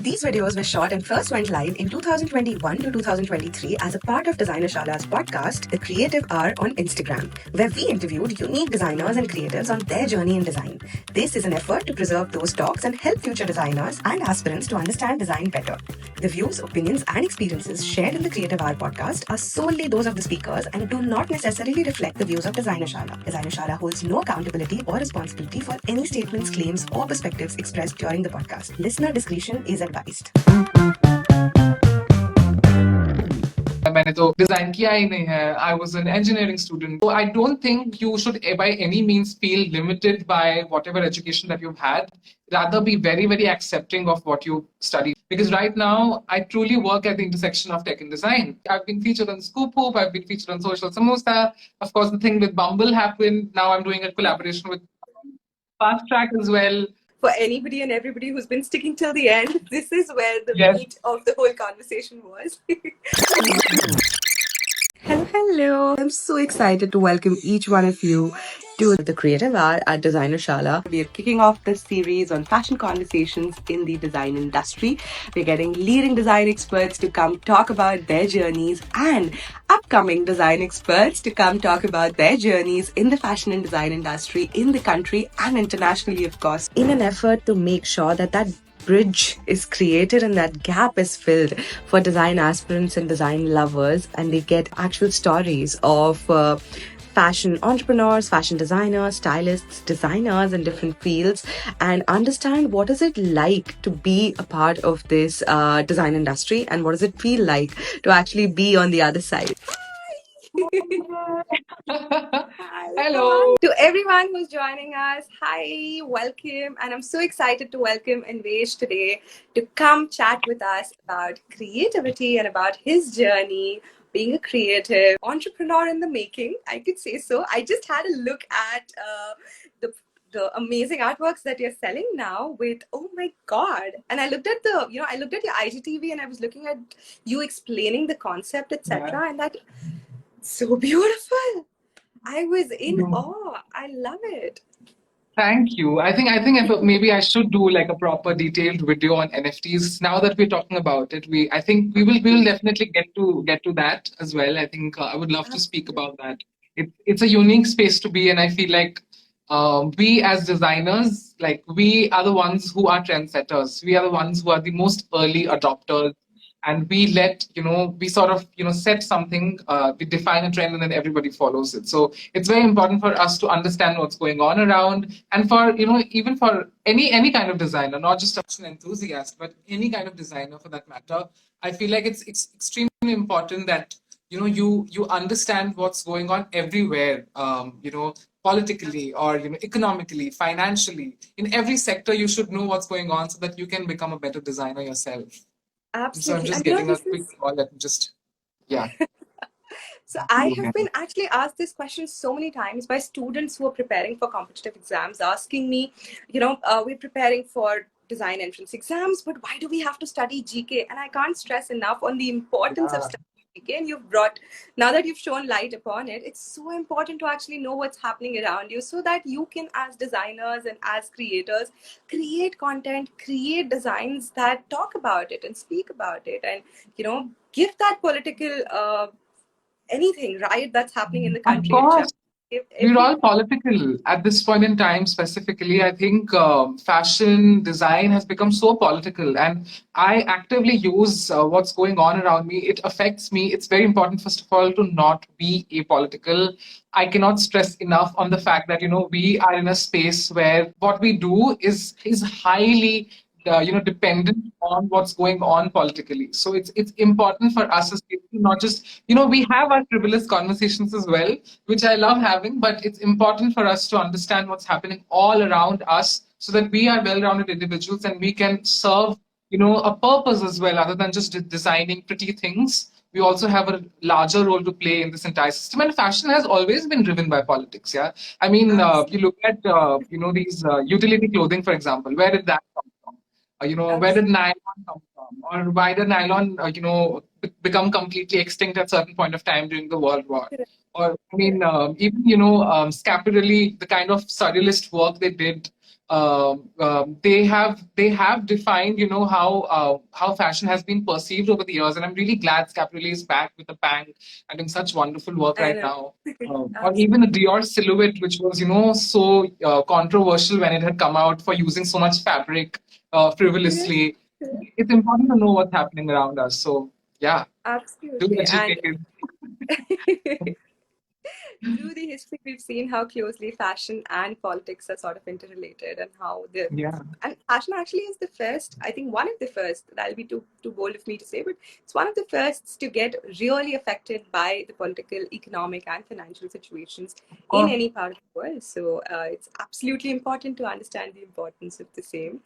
These videos were shot and first went live in 2021 to 2023 as a part of Designer Shala's podcast, The Creative Hour on Instagram, where we interviewed unique designers and creatives on their journey in design. This is an effort to preserve those talks and help future designers and aspirants to understand design better. The views, opinions, and experiences shared in the Creative Hour podcast are solely those of the speakers and do not necessarily reflect the views of Designer Shala. Designer Shala holds no accountability or responsibility for any statements, claims, or perspectives expressed during the podcast. Listener discretion is advised. मैंने तो design किया ही नहीं है. I was an engineering student. So I don't think you should by any means feel limited by whatever education that you've had. Rather be very, very accepting of what you study. Because right now, I truly work at the intersection of tech and design. I've been featured on Scoop Hoop, I've been featured on Social Samosa. Of course, the thing with Bumble happened. Now I'm doing a collaboration with Fast Track as well. For anybody and everybody who's been sticking till the end, this is where the meat of the whole conversation was. Hello. I'm so excited to welcome each one of you to the Creative Hour at Designer Shala. We are kicking off this series on fashion conversations in the design industry. We're getting leading design experts to come talk about their journeys and upcoming design experts to come talk about their journeys in the fashion and design industry in the country and internationally, of course, in an effort to make sure that that bridge is created and that gap is filled for design aspirants and design lovers, and they get actual stories of fashion entrepreneurs, fashion designers, stylists, designers in different fields, and understand what is it like to be a part of this design industry and what does it feel like to actually be on the other side. Hello. To everyone who's joining us, hi, welcome. And I'm so excited to welcome Anwesh today to come chat with us about creativity and about his journey being a creative entrepreneur in the making, I could say so. I just had a look at the amazing artworks that you're selling now with, oh my God. And I looked at I looked at your IGTV and I was looking at you explaining the concept, etc. And that, so beautiful. I was in awe. I love it. Thank you. I think maybe I should do like a proper detailed video on NFTs. Now that we're talking about it, I think we will definitely get to that as well. I think I would love to speak about that. It's a unique space to be, and I feel like we as designers, like we are the ones who are trendsetters. We are the ones who are the most early adopters, and we we sort of set something, we define a trend, and then everybody follows it. So it's very important for us to understand what's going on around, and for even for any kind of designer, not just an enthusiast, but any kind of designer for that matter. I feel like it's extremely important that you understand what's going on everywhere, politically or economically, financially. In every sector, you should know what's going on so that you can become a better designer yourself. Absolutely. So I'm just getting a quick call. Let me just, yeah. So I have been actually asked this question so many times by students who are preparing for competitive exams, asking me, we're preparing for design entrance exams, but why do we have to study GK? And I can't stress enough on the importance of studying GK. And now that you've shown light upon it, it's so important to actually know what's happening around you so that you can, as designers and as creators, create content, create designs that talk about it and speak about it and, give that political anything, right, that's happening in the country. Of course. We're all political at this point in time. Specifically, I think fashion design has become so political, and I actively use what's going on around me. It affects me. It's very important, first of all, to not be apolitical. I cannot stress enough on the fact that we are in a space where what we do is highly dependent on what's going on politically. So it's important for us as people, not just we have our frivolous conversations as well, which I love having, but it's important for us to understand what's happening all around us so that we are well-rounded individuals and we can serve a purpose as well, other than just designing pretty things. We also have a larger role to play in this entire system, and fashion has always been driven by politics. Yeah, I mean, you look at these utility clothing, for example. Where did that come from? Where did nylon come from? Or why did nylon, become completely extinct at a certain point of time during the World War? Or, I mean, even, scapularly, the kind of surrealist work they did they have defined, how fashion has been perceived over the years, and I'm really glad Scapular is back with a bang and doing such wonderful work I right know. now. Or even the Dior silhouette, which was, so controversial when it had come out for using so much fabric Yes, frivolously. It's important to know what's happening around us. So yeah, do absolutely. And educate. through the history, we've seen how closely fashion and politics are sort of interrelated, and how the Yeah, and fashion actually is the first. I think one of the first. That'll be too bold of me to say, but it's one of the firsts to get really affected by the political, economic, and financial situations of in course. any part of the world. So it's absolutely important to understand the importance of the same.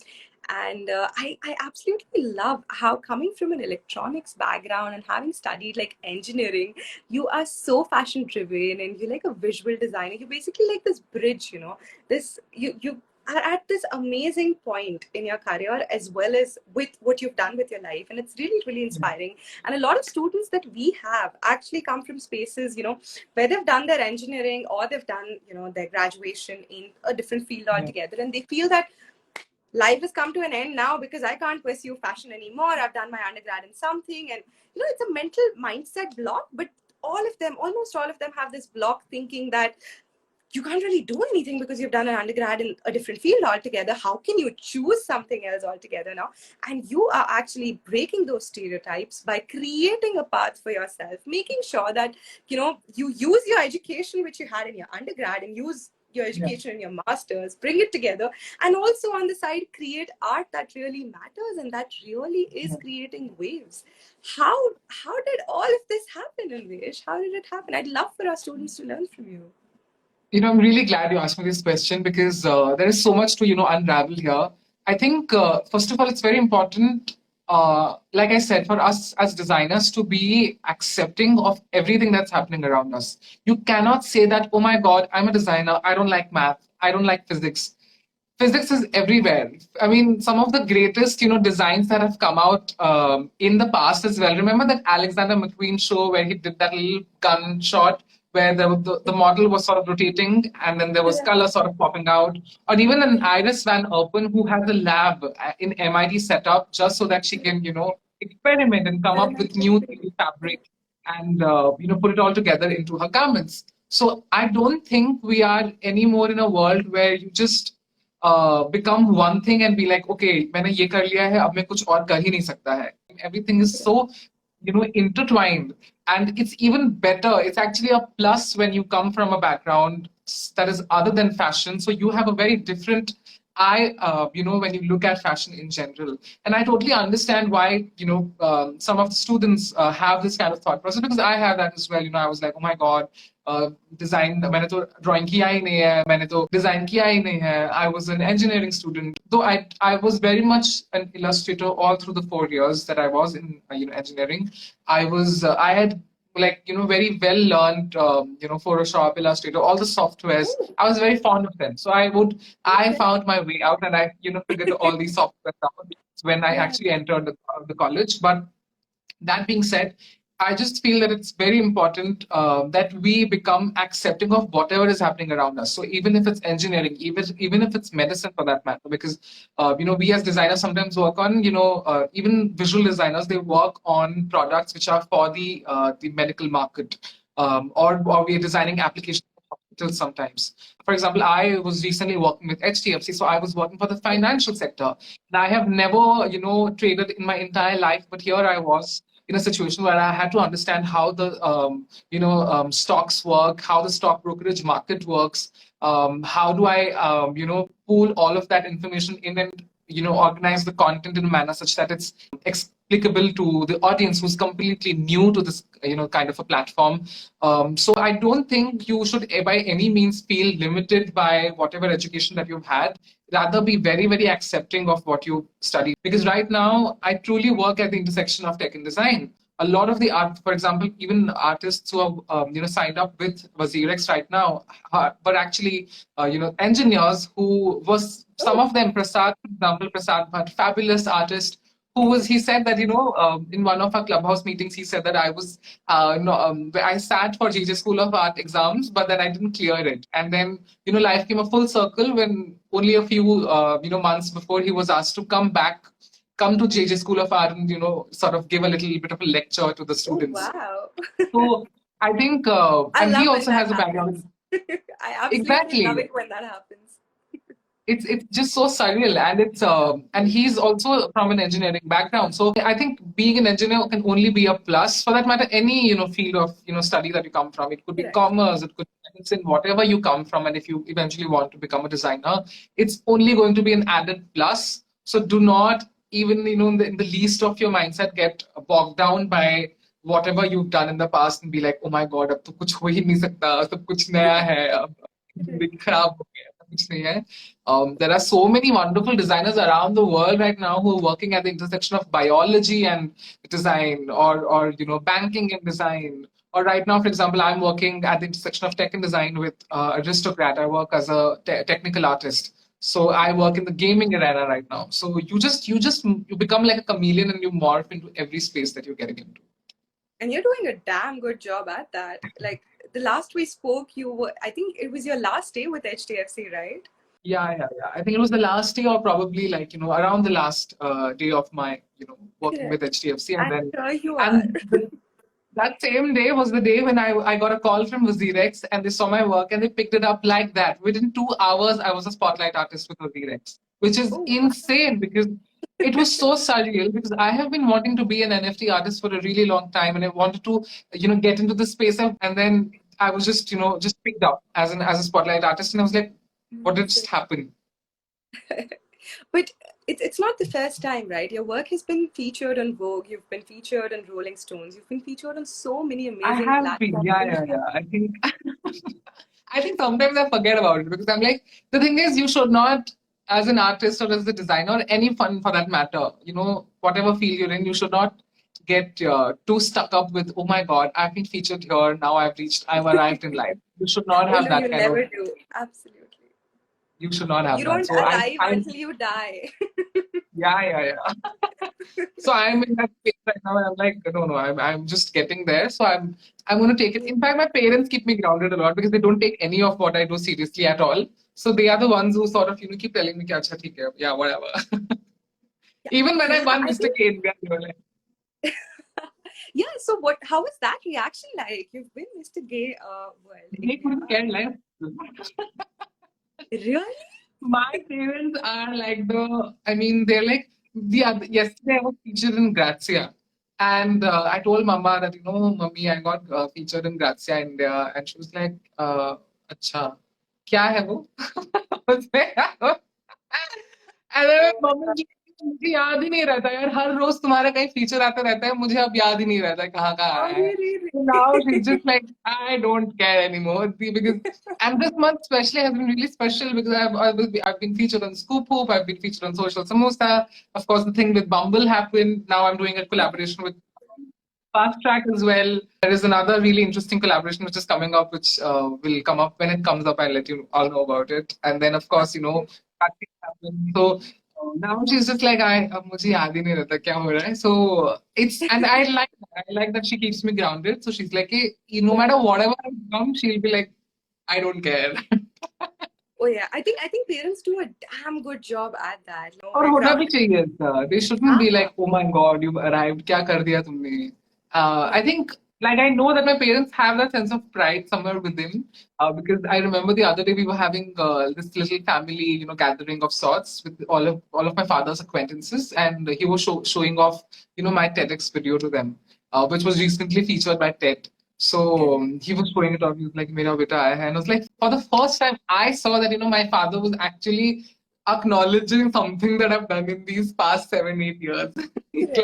And I absolutely love how, coming from an electronics background and having studied like engineering, you are so fashion driven, and you're like a visual designer. You're basically like this bridge, this you are at this amazing point in your career, as well as with what you've done with your life, and it's really really inspiring. And a lot of students that we have actually come from spaces, where they've done their engineering, or they've done, their graduation in a different field Yeah. altogether, and they feel that life has come to an end now because I can't pursue fashion anymore. I've done my undergrad in something, and it's a mental mindset block. But almost all of them, have this block thinking that you can't really do anything because you've done an undergrad in a different field altogether. How can you choose something else altogether now? And you are actually breaking those stereotypes by creating a path for yourself, making sure that you use your education which you had in your undergrad, and use your Yeah. education in your masters, bring it together, and also on the side create art that really matters and that really is creating waves. How did all of this happen, Anwesh? How did it happen? I'd love for our students to learn from you. I'm really glad you asked me this question because there is so much to, unravel here. I think, first of all, it's very important, like I said, for us as designers to be accepting of everything that's happening around us. You cannot say that, oh my God, I'm a designer. I don't like math. I don't like physics. Physics is everywhere. I mean, some of the greatest, designs that have come out in the past as well. Remember that Alexander McQueen show where he did that little gun shot where the model was sort of rotating and then there was color sort of popping out. Or even an Iris Van Herpen who has a lab in MIT set up just so that she can, experiment and come up with new 3D fabric and, put it all together into her garments. So I don't think we are anymore in a world where you just become one thing and be like, okay, मैंने ये कर लिया है, अब मैं कुछ और कर ही नहीं सकता है. Everything is so, intertwined, and it's even better. It's actually a plus when you come from a background that is other than fashion. So you have a very different eye, when you look at fashion in general. And I totally understand why, some of the students have this kind of thought process because I have that as well. I was like, oh my God, design मैंने तो drawing किया ही नहीं है मैंने तो design किया ही नहीं है I was an engineering student though I was very much an illustrator all through the 4 years that I was in engineering. I had like very well learned Photoshop, Illustrator, all the softwares. I was very fond of them, so I found my way out and I figured all these software out when I Yeah. actually entered the college. But that being said, I just feel that it's very important that we become accepting of whatever is happening around us. So even if it's engineering, even if it's medicine for that matter, because we as designers sometimes work on even visual designers, they work on products which are for the medical market, or we are designing applications for hospitals sometimes. For example, I was recently working with HDFC, so I was working for the financial sector. And I have never traded in my entire life, but here I was in a situation where I had to understand how the stocks work, how the stock brokerage market works, how do I pool all of that information in and organize the content in a manner such that it's explicable to the audience who's completely new to this kind of a platform. So I don't think you should by any means feel limited by whatever education that you've had. Rather be very very accepting of what you study, because right now I truly work at the intersection of tech and design. A lot of the art, for example, even artists who are signed up with Wazirex right now were actually engineers who was, some of them, Prasad, for example, Prasad Bhatt, fabulous artist, who was, he said that in one of our clubhouse meetings he said that I was no, I sat for JJ School of Art exams, but then I didn't clear it. And then life came a full circle when only a few months before he was asked to come to JJ School of Art and sort of give a little bit of a lecture to the Oh, students. wow. So I think, I and he love when also that has a happens. background. I absolutely love Exactly. it when that happens. It's just so surreal, and it's and he's also from an engineering background, so I think being an engineer can only be a plus. For that matter, any field of study that you come from, it could be Correct. commerce, it could be medicine, whatever you come from, and if you eventually want to become a designer, it's only going to be an added plus. So do not even in the least of your mindset get bogged down by whatever you've done in the past and be like, oh my god, अब तो कुछ हो ही नहीं सकता, सब कुछ नया है, अब Correct. खराब हो गया, कुछ नहीं है. There are so many wonderful designers around the world right now who are working at the intersection of biology and design, or banking and design. Or right now, for example, I'm working at the intersection of tech and design with Aristocrat. I work as a technical artist. So I work in the gaming arena right now. So you become like a chameleon and you morph into every space that you're getting into. And you're doing a damn good job at that. Like the last we spoke, I think it was your last day with HDFC, right? Yeah. I think it was the last day, or probably like around the last day of my working with Correct. HDFC, and I'm then sure you are. and that same day was the day when I got a call from Wazirex and they saw my work and they picked it up like that. Within 2 hours, I was a spotlight artist with Wazirex, which is Oh, insane because it was so surreal because I have been wanting to be an NFT artist for a really long time and I wanted to, get into the space and then I was just picked up as a spotlight artist and I was like, what did just happen? but it's not the first time, right? Your work has been featured on Vogue, you've been featured on Rolling Stones, you've been featured on so many I amazing have been, platforms. yeah. I think I think sometimes I forget about it because I'm like, the thing is, you should not, as an artist or as a designer, any fun for that matter, whatever field you're in, you should not get too stuck up with, oh my God, I've been featured here, now I've arrived in life. You should not Oh have no, you that kind of, never do. Absolutely. you should not You have that. don't So arrive until you die. yeah. So I'm in that phase right now, and I'm like, no, I'm just getting there. So I'm going to take it. In fact, my parents keep me grounded a lot because they don't take any of what I do seriously at all. So they are the ones who sort of keep telling me, "Ki, "Acha, theek hai, yeah, whatever." Even when I Yeah, won I Mr. think K India, they were like, yeah. So how was that reaction like? You've been Mr. Gay World they India. couldn't care less. Really? My parents are like I mean, they're like, yesterday I was featured in Grazia. And I told Mama that, Mummy, I got featured in Grazia, India. And she was like, Acha, kya hai wo? I was like, and then Oh my mummy God. की मुझे याद ही नहीं रहता यार हर रोज तुम्हारा कहीं feature आता रहता है मुझे अब याद ही नहीं रहता है कहाँ कहाँ Oh, आया है really? so now she's just like I don't care anymore because and this month especially has been really special because I've been featured on Scoop Hoop, I've been featured on Social Samosa. Of course, the thing with Bumble happened. Now I'm doing a collaboration with Fast Track as well. There is another really interesting collaboration which is coming up, which will come up when it comes up. I'll let you all know about it. And then, of course, that thing happened. So now she's just like, अब मुझे याद ही नहीं रहता क्या हो रहा है. So it's and I like that she keeps me grounded. So she's like, hey, no matter Yeah. whatever I become, she'll be like, I don't care. Oh yeah. I think parents do a damn good job at that. और होना भी Grounding. चाहिए ऐसा. They shouldn't be Ah, like, oh my God, you've arrived. क्या कर दिया तुमने? I correct. think, like, I know that my parents have that sense of pride somewhere within. Because I remember the other day we were having this little family, gathering of sorts with all of my father's acquaintances, and he was showing off, my TEDx video to them, which was recently featured by TED. So Correct. he was showing it off. He was like, "Mera beta aaya hai," and I was like, for the first time, I saw that my father was actually acknowledging something that I've done in these past 7, 8 years. He's Correct.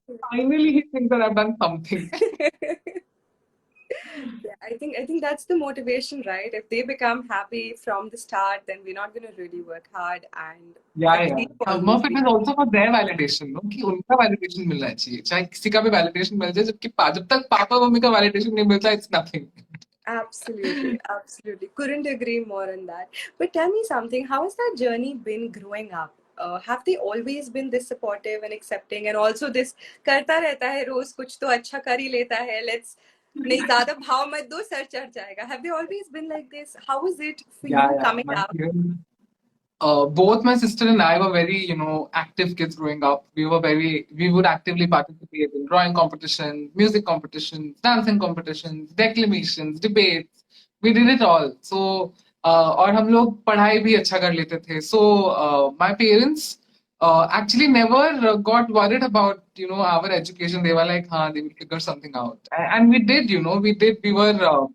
like, finally, he thinks that I've done something. Yeah, I think that's the motivation, right? If they become happy from the start, then we're not gonna really work hard and at Yeah. least Some always of it be is happy. also for their validation, no? कि उनका validation मिलना चाहिए. चाहे किसी का भी validation मिल जाए, जब तक पापा मम्मी का validation नहीं मिलता, it's nothing. Absolutely, absolutely. Couldn't agree more on that. But tell me something, how has that journey been growing up? Have they always been this supportive and accepting and also this करता रहता है रोज कुछ तो अच्छा कर ही लेता है let's नहीं ज्यादा भाव मत दो सर चढ़ जाएगा. Have they always been like this? How was it for Yeah, you yeah. coming My up? parents both my sister and I were very, active kids growing up. We would actively participate in drawing competitions, music competitions, dancing competitions, declamations, debates. We did it all. So, और हम लोग पढ़ाई भी अच्छा कर लेते थे. So, my parents actually never got worried about, our education. They were like, they will figure something out. And we did, we did. We were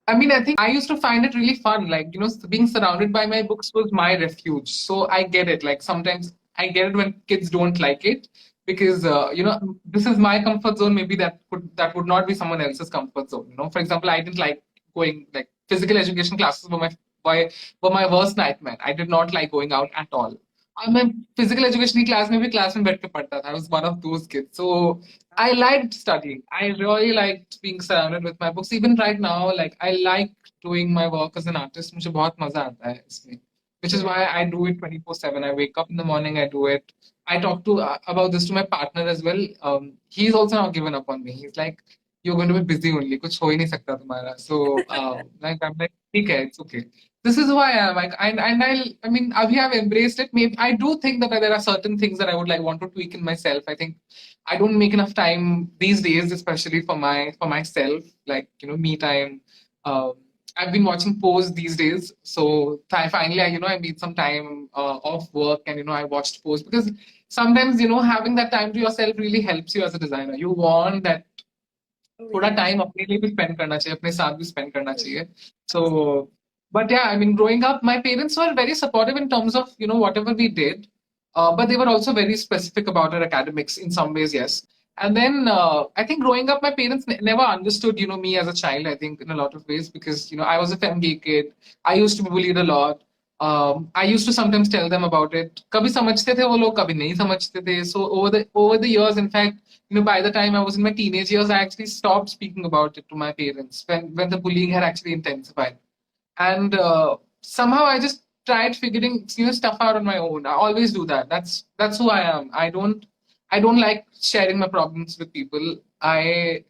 I mean, I think I used to find it really fun. Like, being surrounded by my books was my refuge. So I get it. Like, sometimes I get it when kids don't like it because, this is my comfort zone. Maybe that would not be someone else's comfort zone. For example, I didn't like going, like, physical education classes were, were my worst nightmare. I did not like going out at all. मैं physical education की class में भी class में बैठ के पढ़ता था. I was one of those kids. So I liked studying. I really liked being surrounded with my books. Even right now, like I like doing my work as an artist. मुझे बहुत मजा आता है इसमें. Which is why I do it 24/7. I wake up in the morning, I do it. I talk to about this to my partner as well. He's also not given up on me. He's like, you're going to be busy only. कुछ हो ही नहीं सकता तुम्हारा. So, like I'm like, ठीक है, it's okay. This is who I am. Like, and I mean, Abhi, I've embraced it. Maybe I do think that there are certain things that I would like want to tweak in myself. I think I don't make enough time these days, especially for myself, like me time. Um, I've been watching Pose these days, so finally, I made some time off work, and I watched Pose because sometimes having that time to yourself really helps you as a designer. You want that थोड़ा time अपने लिए भी spend करना चाहिए अपने साथ भी spend करना चाहिए so but yeah I mean growing up my parents were very supportive in terms of whatever we did but they were also very specific about our academics in some ways yes and then I think growing up my parents never understood me as a child I think in a lot of ways because I was a femme gay kid I used to be bullied a lot I used to sometimes tell them about it कभी समझते थे वो लोग कभी नहीं समझते थे so over the years in fact by the time I was in my teenage years, I actually stopped speaking about it to my parents when the bullying had actually intensified. And somehow I just tried figuring stuff out on my own. I always do that. That's who I am. I don't like sharing my problems with people. I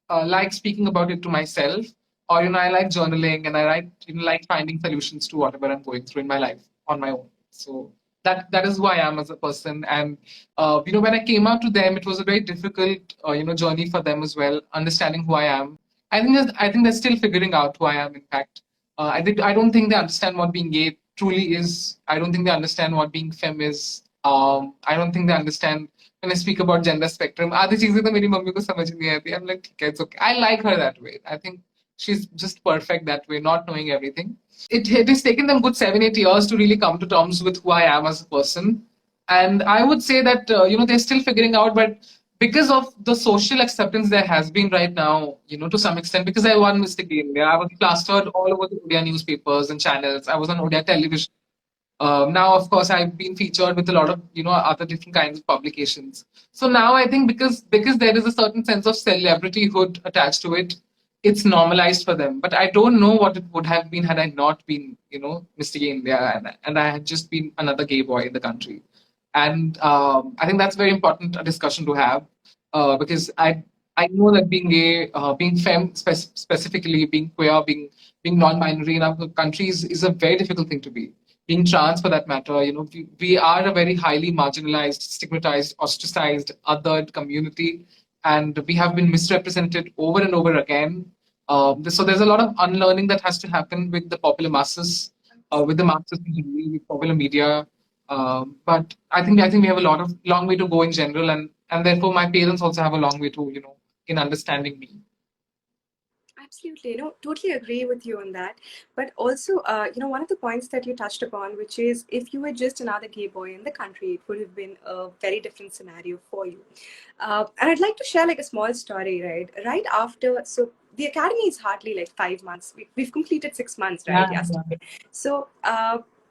like speaking about it to myself, or I like journaling, and I like finding solutions to whatever I'm going through in my life on my own. So that is who I am as a person. And when I came out to them, it was a very difficult journey for them as well, understanding who I am. I think they're still figuring out who I am. In fact, I don't think they understand what being gay truly is. I don't think they understand what being femme is. I don't think they understand when I speak about gender spectrum. आधी चीजें तो मेरी mummy को समझ नहीं आती. I'm like, ठीक है, it's okay. I like her that way. I think she's just perfect that way, not knowing everything. It has taken them good 7-8 years to really come to terms with who I am as a person. And I would say that, they're still figuring out, but because of the social acceptance there has been right now, to some extent, because I won Mr. India, I was plastered all over the Odia newspapers and channels. I was on Odia television. Now, of course, I've been featured with a lot of other different kinds of publications. So now I think because there is a certain sense of celebrityhood attached to it, it's normalized for them. But I don't know what it would have been had I not been Mr. Gay India and I had just been another gay boy in the country. And I think that's very important a discussion to have because I know that being gay, being femme specifically, being queer, being non-binary in our country is a very difficult thing to be being trans for that matter, we are a very highly marginalized, stigmatized, ostracized, othered community, and we have been misrepresented over and over again. So there's a lot of unlearning that has to happen with the popular masses, with the masses in general, with popular media. But I think we have a long way to go in general, and therefore my parents also have a long way to in understanding me. Absolutely, totally agree with you on that. But also, one of the points that you touched upon, which is if you were just another gay boy in the country, it would have been a very different scenario for you. And I'd like to share like a small story, right? Right after, so the academy is hardly like 5 months. We've completed 6 months, right? Yeah, Yesterday. So,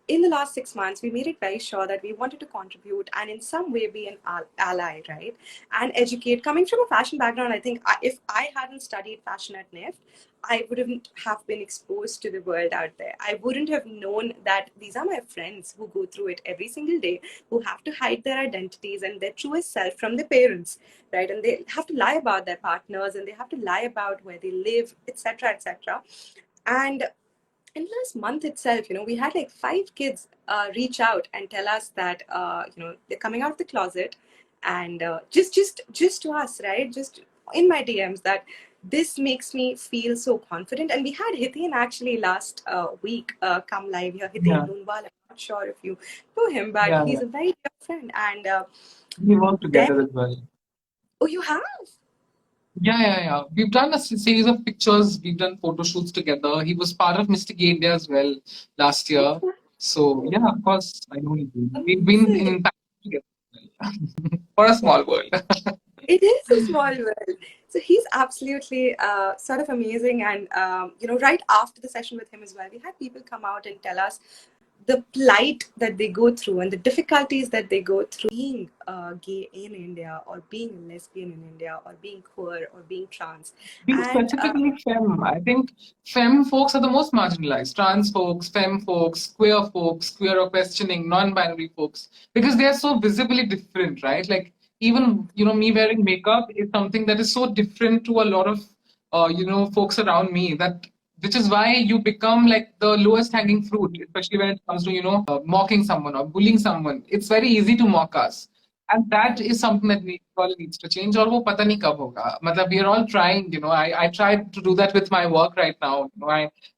in the last 6 months, we made it very sure that we wanted to contribute and in some way be an ally, right? And educate. Coming from a fashion background, I think if I hadn't studied fashion at NIFT, I wouldn't have been exposed to the world out there. I wouldn't have known that these are my friends who go through it every single day, who have to hide their identities and their truest self from their parents, right? And they have to lie about their partners and they have to lie about where they live, etc., etc. And in last month itself, we had like 5 kids reach out and tell us that they're coming out of the closet, and just to us, right? Just in my DMs, that this makes me feel so confident. And we had Hitin actually last week come live here. Hitin Yeah, Loonwal. I'm not sure if you know him, but yeah, he's yeah. a very dear friend. And We work then, together as well. oh, you have? Yeah, yeah, yeah. We've done a series of pictures. We've done photo shoots together. He was part of Mystic India as well last year. So yeah, of course, I know him. We've been Amazing. in Paris together as well. For a small world. It is a small world. So he's absolutely sort of amazing. And, right after the session with him as well, we had people come out and tell us the plight that they go through and the difficulties that they go through being gay in India, or being lesbian in India, or being queer, or being trans. Being And specifically femme, I think femme folks are the most marginalized. Trans folks, femme folks, queer or questioning, non-binary folks, because they are so visibly different, right? Like even me wearing makeup is something that is so different to a lot of folks around me, that which is why you become like the lowest hanging fruit, especially when it comes to mocking someone or bullying someone. It's very easy to mock us. And that is something that all needs to change. और वो पता नहीं कब होगा. मतलब we are all trying. I try to do that with my work right now.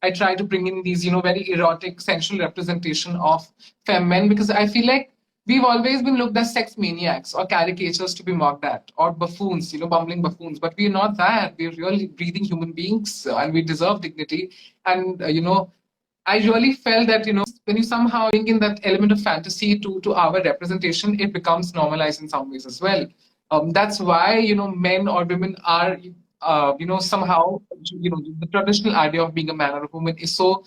I try to bring in these very erotic, sensual representation of femme men, because I feel like we've always been looked as sex maniacs or caricatures to be mocked at, or buffoons, bumbling buffoons. But we're not that. We're really breathing human beings, and we deserve dignity. And I really felt that when you somehow bring in that element of fantasy to our representation, it becomes normalized in some ways as well. That's why men or women are somehow the traditional idea of being a man or a woman is so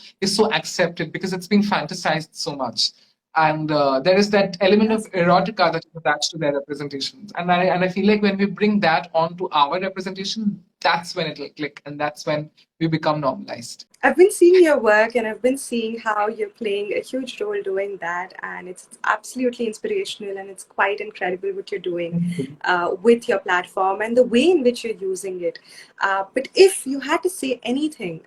accepted, because it's been fantasized so much. And there is that element of yes, erotica that is attached to their representations, and I feel like when we bring that onto our representation, that's when it'll click, and that's when we become normalized. I've been seeing your work, and I've been seeing how you're playing a huge role doing that, and it's absolutely inspirational, and it's quite incredible what you're doing with your platform and the way in which you're using it. But if you had to say anything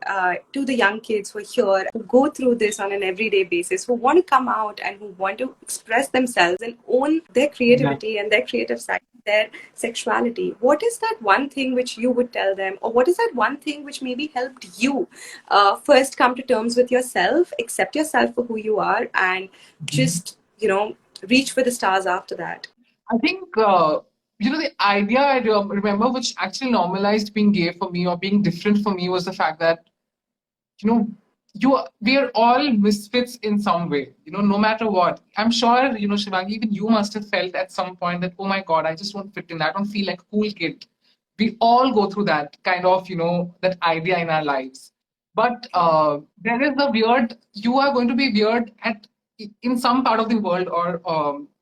to the young kids who are here, who go through this on an everyday basis, who want to come out and who want to express themselves and own their Yeah. creativity and their creative side, their sexuality, what is that one thing which you would tell them, or what is that one thing which maybe helped you first come to terms with yourself, accept yourself for who you are, and just reach for the stars after that? I think the idea I remember, which actually normalized being gay for me or being different for me, was the fact that you know we are all misfits in some way. No matter what. I'm sure Shivangi, even you must have felt at some point that, oh my God, I just don't fit in. I don't feel like a cool kid. We all go through that kind of that idea in our lives. But there is a weird. You are going to be weird in some part of the world, or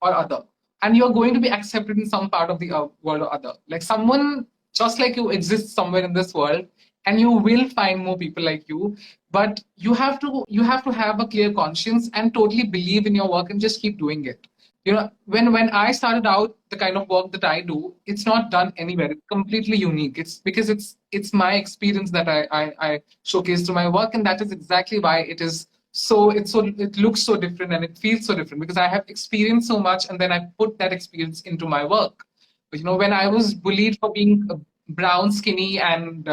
other, and you're going to be accepted in some part of the world or other. Like someone just like you exists somewhere in this world, and you will find more people like you. But you have to have a clear conscience and totally believe in your work and just keep doing it. When I started out, the kind of work that I do, it's not done anywhere. It's completely unique. It's because it's my experience that I showcase to my work, and that is exactly why it looks so different and it feels so different, because I have experienced so much, and then I put that experience into my work. But when I was bullied for being brown, skinny, and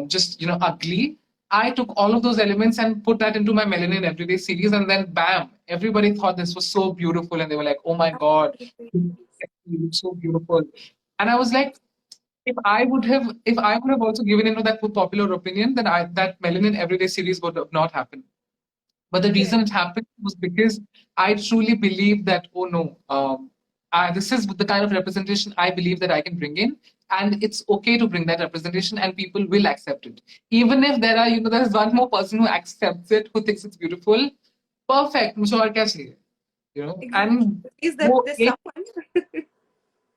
just ugly, I took all of those elements and put that into my Melanin Everyday series, and then bam, everybody thought this was so beautiful, and they were like, "Oh my God, you look so beautiful." And I was like, if I would have also given into that popular opinion, then that Melanin Everyday series would have not happened. But the reason it happened was because I truly believe that, oh no, this is the kind of representation I believe that I can bring in. And it's okay to bring that representation, and people will accept it. Even if there's one more person who accepts it, who thinks it's beautiful, perfect. मुझे और क्या चाहिए? Exactly. And Is that वो there's एक someone?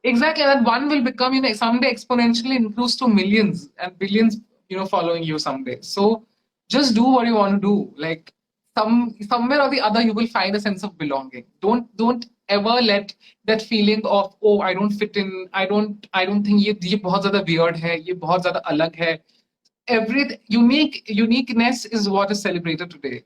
Exactly, that one will become, someday exponentially increase to millions and billions, following you someday. So just do what you want to do. Like somewhere or the other, you will find a sense of belonging. Don't ever let that feeling of, oh, I don't fit in. I don't think ये बहुत ज़्यादा weird है, ये बहुत ज़्यादा अलग है. every uniqueness is what is celebrated today.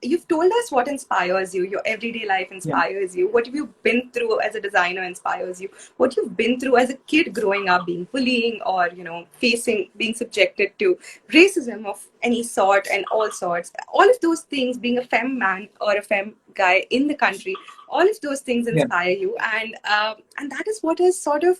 You've told us what inspires you. Your everyday life inspires you. What have you been through as a designer inspires you. What you've been through as a kid growing up, being bullying or facing being subjected to racism of any sort and all sorts. All of those things, being a femme man or a femme guy in the country, all of those things Yeah. inspire you, and that is what is sort of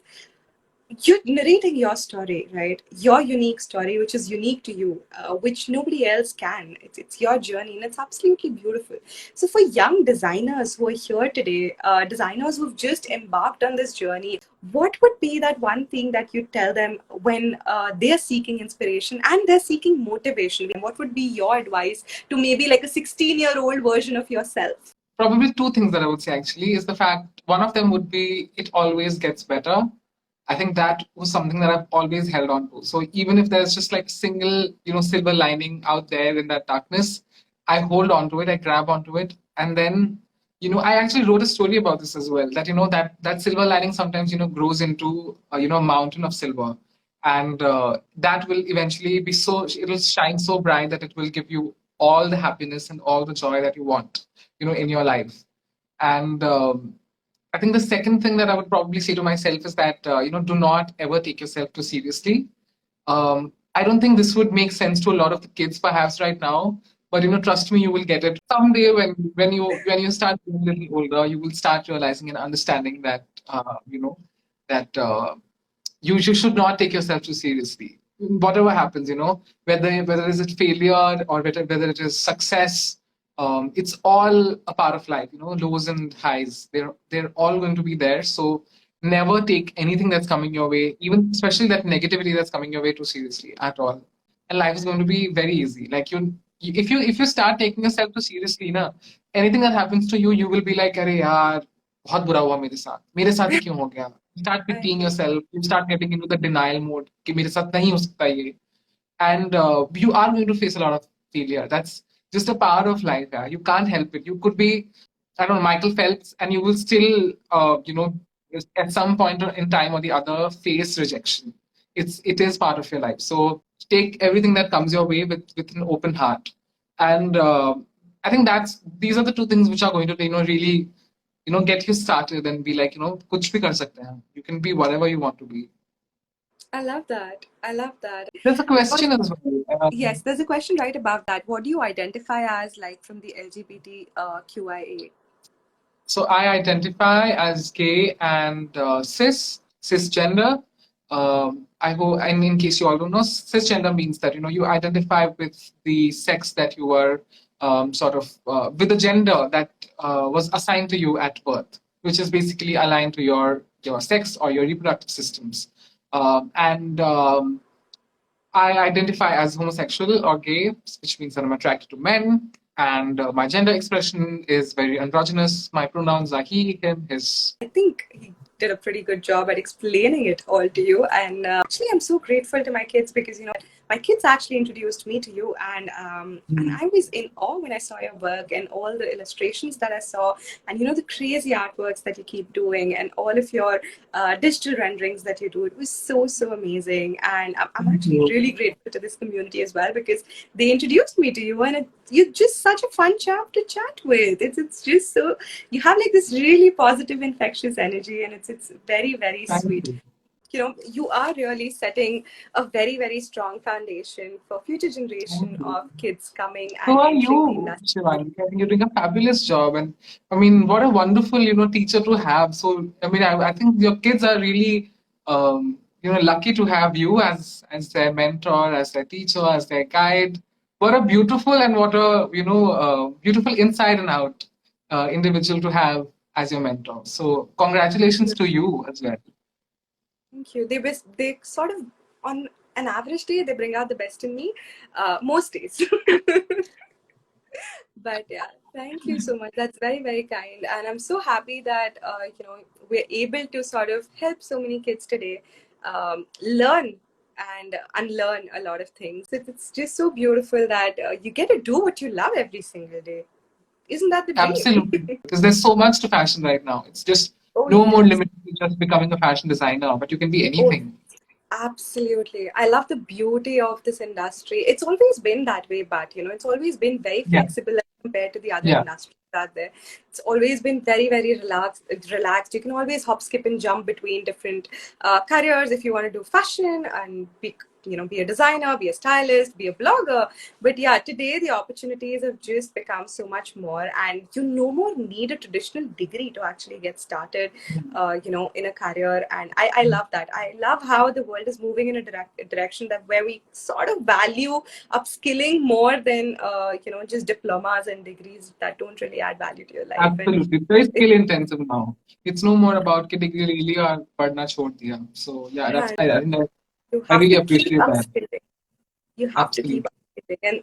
you're narrating your story, right? Your unique story, which is unique to you, which nobody else can. It's your journey, and it's absolutely beautiful. So, for young designers who are here today, designers who've just embarked on this journey, what would be that one thing that you tell them when they're seeking inspiration and they're seeking motivation? What would be your advice to maybe like a 16-year-old version of yourself? Probably two things that I would say actually is the fact one of them would be it always gets better. I think that was something that I've always held on to. So even if there's just like a single, silver lining out there in that darkness, I hold on to it, I grab onto it, and then, I actually wrote a story about this as well. That that silver lining sometimes grows into a mountain of silver, and that will eventually be it'll shine so bright that it will give you all the happiness and all the joy that you want, in your life. And I think the second thing that I would probably say to myself is that do not ever take yourself too seriously. I don't think this would make sense to a lot of the kids perhaps right now, but trust me, you will get it someday when you start getting a little older. You will start realizing and understanding that that you should not take yourself too seriously. Whatever happens, whether is it failure or whether it is success, it's all a part of life. Lows and highs. They're all going to be there. So never take anything that's coming your way, even especially that negativity that's coming your way, too seriously at all. And life is going to be very easy. Like if you start taking yourself too seriously, na, anything that happens to you, you will be like, "Arey yaar, बहुत बुरा हुआ मेरे साथ ही क्यों हो गया?" You start pitying yourself. You start getting into the denial mode. कि मेरे साथ नहीं हो सकता ये. And you are going to face a lot of failure. That's just a part of life. Yeah? You can't help it. You could be, I don't know, Michael Phelps, and you will still, at some point in time or the other, face rejection. It is part of your life. So take everything that comes your way with an open heart. And I think these are the two things which are going to really get you started and be like kuch bhi kar sakte hain. You can be whatever you want to be. I love that. I love that. There's a question as well. Yes, there's a question right above that. What do you identify as, like, from the LGBTQIA? So I identify as gay and cisgender. I hope, and in case you all don't know, cisgender means that you identify with the sex that you were sort of with the gender that was assigned to you at birth, which is basically aligned to your sex or your reproductive systems. And I identify as homosexual or gay, which means that I'm attracted to men. And my gender expression is very androgynous. My pronouns are he, him, his. I think he did a pretty good job at explaining it all to you. And actually, I'm so grateful to my kids because, my kids actually introduced me to you. And I was in awe when I saw your work and all the illustrations that I saw. And, the crazy artworks that you keep doing and all of your digital renderings that you do. It was so, so amazing. And I'm actually really grateful to this community as well because they introduced me to you. And you're just such a fun chap to chat with. It's just so, you have like this really positive, infectious energy, and it's very, very sweet. You are really setting a very, very strong foundation for future generation of kids coming Who and are entering the you, industry. Shivani? I think you're doing a fabulous job, and I mean, what a wonderful teacher to have. So I mean, I think your kids are really lucky to have you as their mentor, as their teacher, as their guide. What a beautiful and what a beautiful inside and out individual to have as your mentor. So congratulations to you as well. Thank you. They sort of, on an average day, they bring out the best in me. Most days. But yeah, thank you so much. That's very, very kind. And I'm so happy that, we're able to sort of help so many kids today learn and unlearn a lot of things. It's just so beautiful that you get to do what you love every single day. Isn't that the dream? Absolutely. Because there's so much to fashion right now. It's just Oh, no more yes. limited to just becoming a fashion designer, but you can be Oh, anything. Absolutely. I love the beauty of this industry. It's always been that way, but it's always been very Yeah, flexible compared to the other yeah. industries out there. It's always been very, very relaxed. You can always hop, skip, and jump between different careers if you want to do fashion and be a designer, be a stylist, be a blogger. But yeah, today the opportunities have just become so much more, and you no more need a traditional degree to actually get started in a career. And I love that. I love how the world is moving in a direction that where we sort of value upskilling more than just diplomas and degrees that don't really add value to your life. And Absolutely. It's very it, skill intensive now. It's no more about कि degree ले लिया और पढ़ना छोड़ दिया. So yeah, that's and you I have really to keep appreciate that. upskilling. You have to keep Absolutely. upskilling. And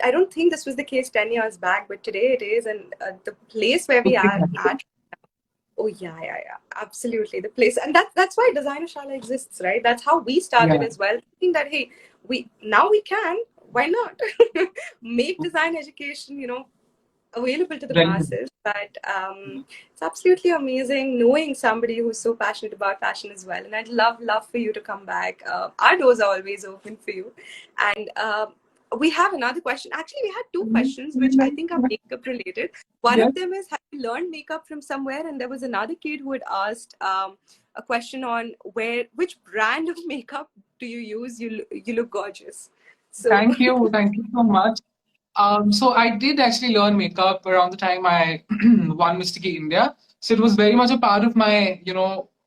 I don't think this was the case 10 years back, but today it is. And the place where we Okay. are at. Oh yeah, yeah, yeah, absolutely. The place, and that's why Designer Shala exists, right? That's how we started Yeah. as well, thinking that hey, we can, why not make design education, available to the Relevant. masses. But it's absolutely amazing knowing somebody who's so passionate about fashion as well. And I'd love for you to come back. Our doors are always open for you. And we have another question. Actually, we had two questions which I think are makeup related. One Yes. of them is, have you learned makeup from somewhere? And there was another kid who had asked a question on which brand of makeup do you use? You look gorgeous. So Thank you. Thank you so much. So I did actually learn makeup around the time I won Mr. K India. So it was very much a part of my,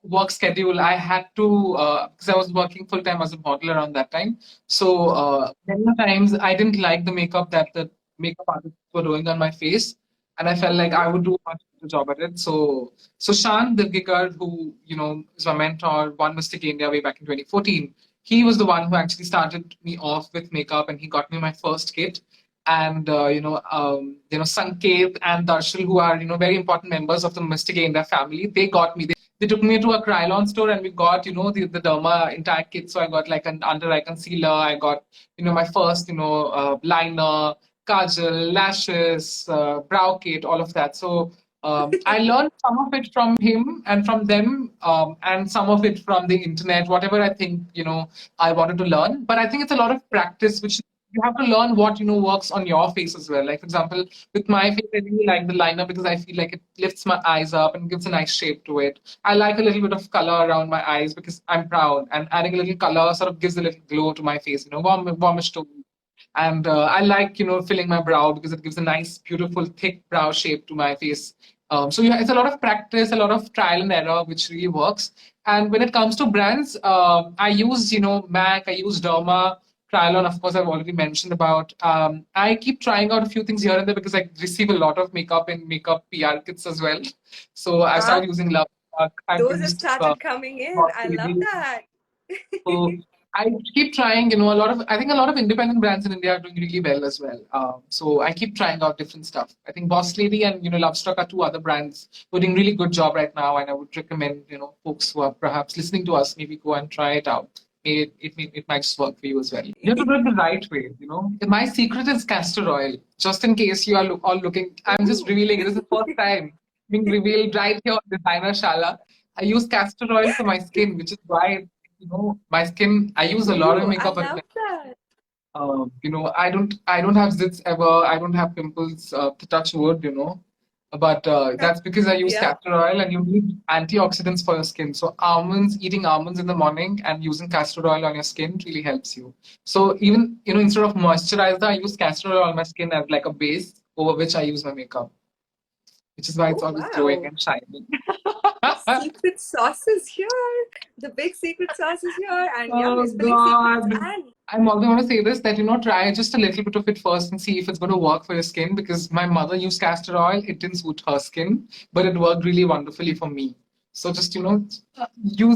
work schedule. I had to, because I was working full time as a model around that time. So many times I didn't like the makeup that the makeup artists were doing on my face, and I felt like I would do a much better job at it. So Shan Divgikar, who is my mentor, won Mr. K India way back in 2014. He was the one who actually started me off with makeup, and he got me my first kit. And Sanket and Darshil, who are very important members of the Mystic India family, they got me. They took me to a Krylon store, and we got the Derma entire kit. So I got like an under eye concealer. I got my first liner, kajal, lashes, brow kit, all of that. So I learned some of it from him and from them, and some of it from the internet, whatever I think I wanted to learn. But I think it's a lot of practice, which you have to learn what works on your face as well. Like for example, with my face, I really like the liner because I feel like it lifts my eyes up and gives a nice shape to it. I like a little bit of color around my eyes because I'm proud, and adding a little color sort of gives a little glow to my face. Warmish tone. And I like filling my brow because it gives a nice, beautiful, thick brow shape to my face. So yeah, it's a lot of practice, a lot of trial and error, which really works. And when it comes to brands, I use Mac, I use Derma. Krylon, of course, I've already mentioned about. I keep trying out a few things here and there because I receive a lot of makeup and makeup PR kits as well. So I ah, started using Love. I've those have used started coming in. Boss I love Lady. that. So I keep trying, I think a lot of independent brands in India are doing really well as well. So I keep trying out different stuff. I think Boss Lady and, Lovestruck are two other brands who are doing really good job right now. And I would recommend, folks who are perhaps listening to us, maybe go and try it out. It might just work for you as well. You have to do it the right way. My secret is castor oil. Just in case you are all looking, I'm just Ooh. revealing it is the first time being revealed right here on Designer Shala. I use castor oil for my skin, which is why my skin. I use a lot of Ooh, I makeup, but love that. I don't have zits ever. I don't have pimples. To touch wood. But that's because I use Yeah. castor oil, and you need antioxidants for your skin. So eating almonds in the morning and using castor oil on your skin really helps you. So even instead of moisturizer, I use castor oil on my skin as like a base over which I use my makeup, which is why it's Oh always glowing wow. and shining. Secret sauces here. The big secret sauces here. And yeah, we're Oh spilling secrets. God. And I'm also going to say this that try just a little bit of it first and see if it's going to work for your skin because my mother used castor oil. It didn't suit her skin, but it worked really wonderfully for me. So just use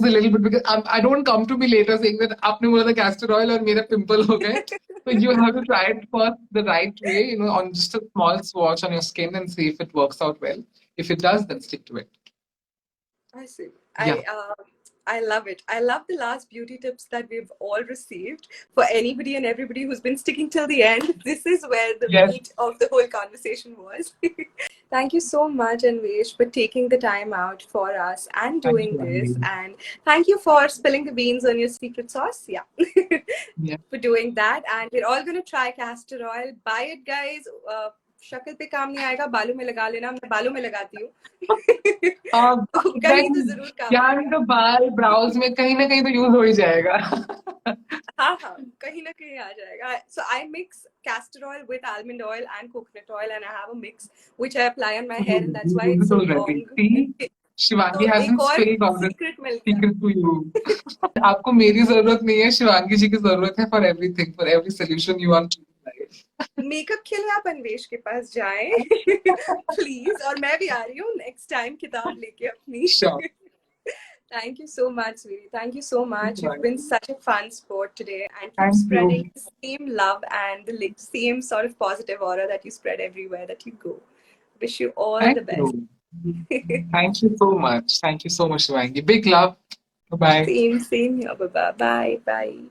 a little bit because I don't come to me later saying that आपने बोला था castor oil और मेरा pimple हो गए. So you have to try it first the right way, on just a small swatch on your skin and see if it works out well. If it does, then stick to it. I see. Yeah. I love it. I love the last beauty tips that we've all received. For anybody and everybody who's been sticking till the end, this is where the Yes. meat of the whole conversation was. Thank you so much, Anwesh, for taking the time out for us and Thank doing you, this. Andy. And thank you for spilling the beans on your secret sauce. Yeah. Yeah. For doing that. And we're all going to try castor oil. Buy it, guys. शक्ल पे काम नहीं आएगा, बालों में लगा लेना, मैं बालों में लगाती हूँ. तो कहीं तो जरूर काम यार आएगा. तो बाल ब्राउज में कहीं ना कहीं तो यूज हो ही जाएगा. हाँ हाँ, कहीं ना कहीं आ जाएगा. So I mix castor oil with almond oil and coconut oil, and I have a mix which I apply on my hair, and that's why You it's so already. long. See, Shivangi तो एक hasn't और spilled all the secret मिल गया. secret to you. आपको मेरी जरूरत नहीं है, शिवांगी जी की जरूरत है for everything, for every solution you want to life. Makeup के लिए आप अन्वेष के पास जाएं प्लीज. और मैं भी आ रही हूँ नेक्स्ट टाइम किताब लेके अपनी. Sure. Thank you so much, sweetie. Thank you so much. You've been such a fun sport today, and keep Thank spreading you. the same love and the same sort of positive aura that you spread everywhere that you go. Wish you all Thank the best. you. Thank you so much. Thank you so much, Shivangi. Big love. Bye-bye. Same here. Bye bye. Bye.